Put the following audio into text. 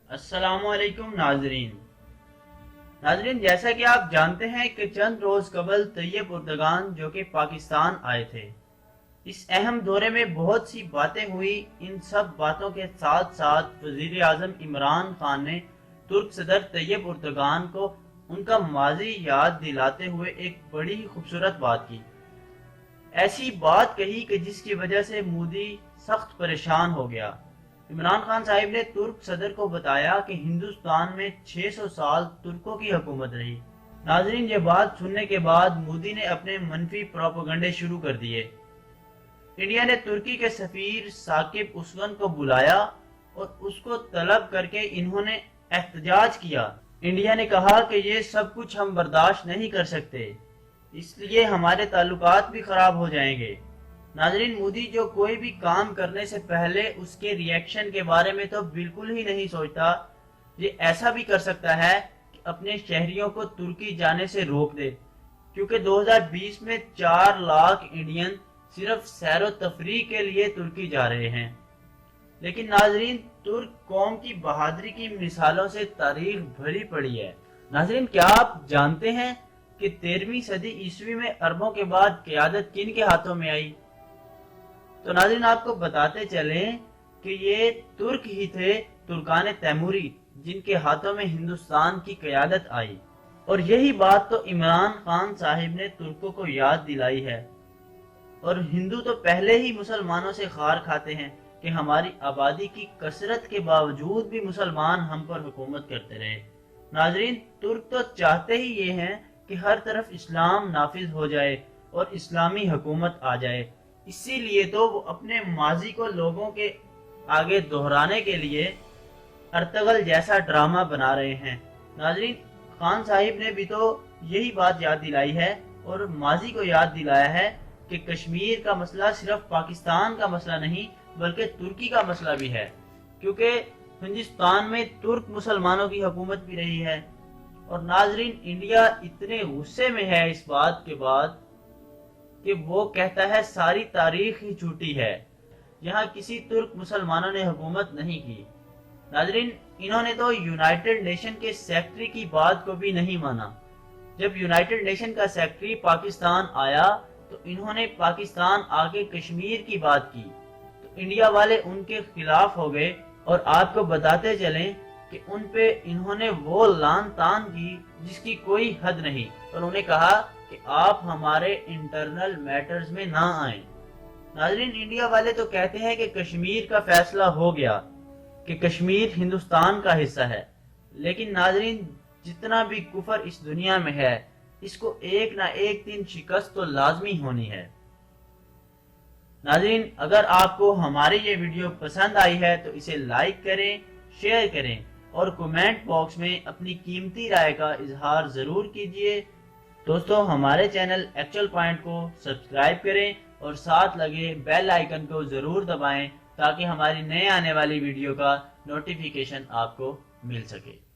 अस्सलामु अलैकुम नाजरीन, जैसा कि आप जानते हैं कि चंद रोज कबल तैयब उर्दगान जो कि पाकिस्तान आए थे। इस अहम दौरे में बहुत सी बातें हुई। इन सब बातों के साथ साथ वजीर आजम इमरान खान ने तुर्क सदर तैयब उर्दगान को उनका माजी याद दिलाते हुए एक बड़ी खूबसूरत बात की। ऐसी बात कही कि जिसकी वजह से मोदी सख्त परेशान हो गया। इमरान खान साहिब ने तुर्क सदर को बताया कि हिंदुस्तान में 600 साल तुर्कों की हुकूमत रही। नाजरीन, ये बात सुनने के बाद मोदी ने अपने मनफी प्रोपेगेंडे शुरू कर दिए। इंडिया ने तुर्की के सफीर साकिब उसवन को बुलाया और उसको तलब करके इन्होंने एहतजाज किया। इंडिया ने कहा कि ये सब कुछ हम बर्दाश्त नहीं कर सकते, इसलिए हमारे ताल्लुकात भी खराब हो जाएंगे। नाजरीन, मोदी जो कोई भी काम करने से पहले उसके रिएक्शन के बारे में तो बिल्कुल ही नहीं सोचता। ये ऐसा भी कर सकता है कि अपने शहरियों को तुर्की जाने से रोक दे, क्योंकि 2020 में 4 लाख इंडियन सिर्फ सैरो तफरीह के लिए तुर्की जा रहे हैं। लेकिन नाजरीन, तुर्क कौम की बहादुरी की मिसालों से तारीख भरी पड़ी है। नाजरीन, क्या आप जानते हैं कि 13वीं सदी ईस्वी में अरबों के बाद क़यादत किन के हाथों में आई? तो नाज़रीन, आपको बताते चलें कि ये तुर्क ही थे, तुर्कान तैमूरी, जिनके हाथों में हिंदुस्तान की क़यादत आई। और यही बात तो इमरान खान साहिब ने तुर्कों को याद दिलाई है। और हिंदू तो पहले ही मुसलमानों से खार खाते हैं कि हमारी आबादी की कसरत के बावजूद भी मुसलमान हम पर हुकूमत करते रहे। नाजरीन, तुर्क तो चाहते ही ये हैं कि हर तरफ इस्लाम नाफिज हो जाए और इस्लामी हुकूमत आ जाए। इसीलिए तो वो अपने माजी को लोगों के आगे दोहराने के लिए अर्तगल जैसा ड्रामा बना रहे हैं। नाजरीन, खान साहिब ने भी तो यही बात याद दिलाई है और माजी को याद दिलाया है कि कश्मीर का मसला सिर्फ पाकिस्तान का मसला नहीं बल्कि तुर्की का मसला भी है, क्योंकि हिंदुस्तान में तुर्क मुसलमानों की हुकूमत भी रही है। और नाजरीन, इंडिया इतने गुस्से में है इस बात के बाद कि वो कहता है सारी तारीख ही झूठी है, यहाँ किसी तुर्क मुसलमानों ने हुकूमत नहीं की। नाजरीन, इन्होंने तो यूनाइटेड नेशन के सेक्रेटरी की बात को भी नहीं माना। जब यूनाइटेड नेशन का सेक्रेटरी पाकिस्तान आया तो इन्होंने पाकिस्तान आके कश्मीर की बात की तो इंडिया वाले उनके खिलाफ हो गए। और आपको बताते चलें कि उन पे इन्होंने वो लान तान की जिसकी कोई हद नहीं। और उन्होंने कहा कि आप हमारे इंटरनल मैटर्स में ना आए। नाजरीन, इंडिया वाले तो कहते हैं कि कश्मीर का फैसला हो गया, कि कश्मीर हिंदुस्तान का हिस्सा है। लेकिन नाजरीन, जितना भी कुफर इस दुनिया में है, इसको एक ना एक दिन शिकस्त तो लाजमी होनी है। नाजरीन, अगर आपको हमारी ये वीडियो पसंद आई है तो इसे लाइक करें, शेयर करें और कमेंट बॉक्स में अपनी कीमती राय का इजहार जरूर कीजिए। दोस्तों, हमारे चैनल एक्चुअल पॉइंट को सब्सक्राइब करें और साथ लगे बेल आइकन को जरूर दबाएं ताकि हमारी नए आने वाली वीडियो का नोटिफिकेशन आपको मिल सके।